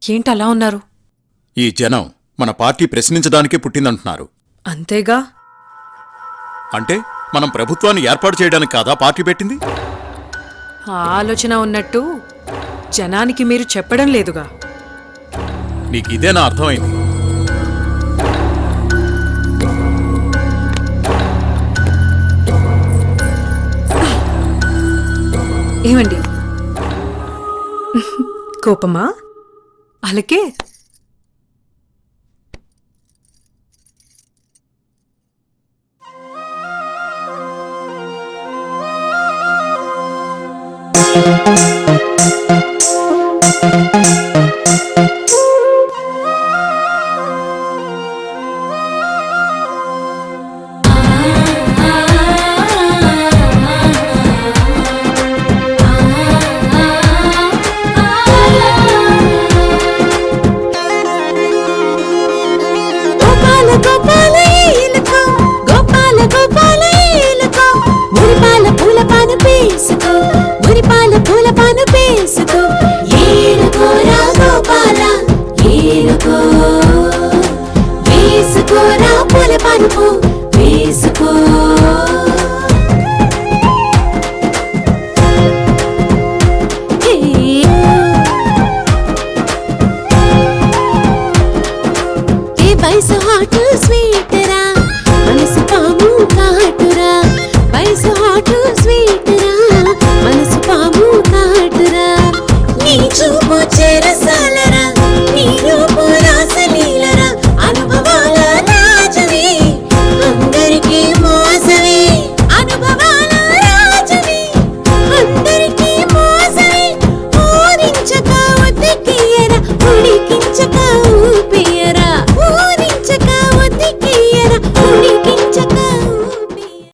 ఏంటలా ఉన్నారు? ఈ జనం మన పార్టీ ప్రశ్నించడానికే పుట్టిందంటున్నారు. అంతేగా. అంటే మనం ప్రభుత్వాన్ని ఏర్పాటు చేయడానికి కాదా పార్టీ పెట్టింది? ఆ ఆలోచన ఉన్నట్టు జనానికి మీరు చెప్పడం లేదుగా. నీకు ఇదేనా అర్థమైంది? ఏమండి, కోపమా? అలాగే